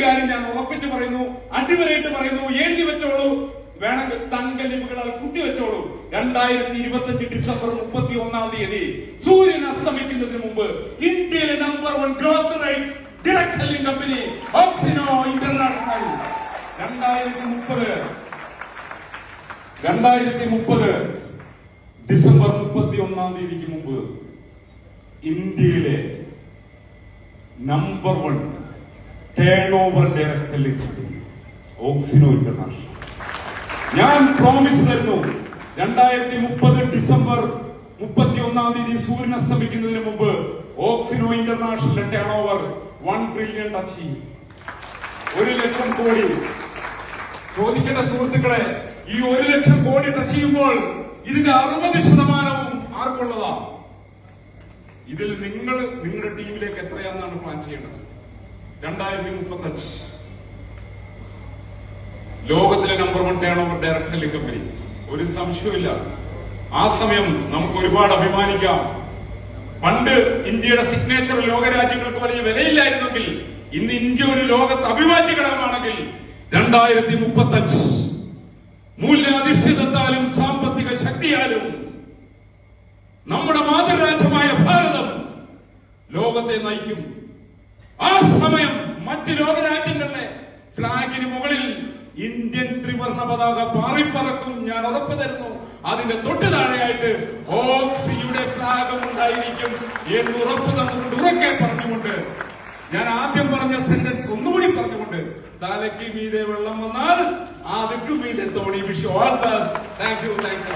കാര്യം ഞാൻ ഉറപ്പിച്ച് പറയുന്നു, അടിവരയിട്ട് പറയുന്നു, എഴുതി വെച്ചോളൂ, വേണമെങ്കിൽ തങ്കലിപ്പുകളാൽ കുത്തിവെച്ചോളൂ. 2025 ഡിസംബർ 31 സൂര്യൻ അസ്തമിക്കുന്നതിന് മുമ്പ് ഇന്ത്യയിലെ number 1 growth rate direct selling company Oxino international 2030 December 31 മുമ്പ് ഇന്ത്യയിലെ number 1 turn over direct selling company Oxino international. ഞാൻ പ്രോമിസ് തരുന്നു, 2030 ഡിസംബർ 31 സൂര്യൻ അസ്തമിക്കുന്നതിന് മുമ്പ് Oxino international turn over 1 trillion touch ചെയ്യും. 1 ലക്ഷം കോടി. ചോദിക്കേണ്ട സുഹൃത്തുക്കളെ, ഈ 1 ലക്ഷം കോടി ടച്ച് ചെയ്യുമ്പോൾ ഇതിന്റെ 60% ആർക്കുള്ളതാ? ഇതിൽ നിങ്ങൾ നിങ്ങളുടെ ടീമിലേക്ക് എത്രയാണെന്നാണ് പ്ലാൻ ചെയ്യേണ്ടത്. 2035 ലോകത്തിലെ number 1 turn over direct selling company. ഒരു സംശയമില്ല, ആ സമയം നമുക്ക് ഒരുപാട് അഭിമാനിക്കാം. പണ്ട് ഇന്ത്യയുടെ സിഗ്നേച്ചർ ലോകരാജ്യങ്ങൾക്ക് വലിയ വിലയില്ലായിരുന്നെങ്കിൽ ഇന്ന് ഇന്ത്യ ഒരു ലോകത്ത് അഭിവാജ്യ ഘടകമാണെങ്കിൽ 2035 മൂല്യാധിഷ്ഠിതത്താലും സാമ്പത്തിക ശക്തിയാലും നമ്മുടെ മാതൃരാജ്യമായ ഭാരതം ലോകത്തെ നയിക്കും. ആ സമയം മറ്റ് ലോകരാജ്യങ്ങളുടെ ഫ്ലാഗിന് മുകളിൽ ഇന്ത്യൻ ത്രിവർണ പതാക പാറിപ്പറക്കും. ഞാൻ ഉറപ്പ് തരുന്നു, അതിന്റെ തൊട്ട് താഴെയായിട്ട് ഓക്സിയുടെ ഫ്ലാഗും ഉണ്ടായിരിക്കും എന്ന് ഉറപ്പ് തന്നുകൊണ്ട് ഉറക്കെ പറഞ്ഞുകൊണ്ട് ഞാൻ ആദ്യം പറഞ്ഞ സെന്റൻസ് ഒന്നുകൂടി പറഞ്ഞുകൊണ്ട്, തലയ്ക്ക് മീതെ വെള്ളം വന്നാൽ ആ ദിക്കും മീതെ തോണി. Wish all the best. Thank you. Thanks.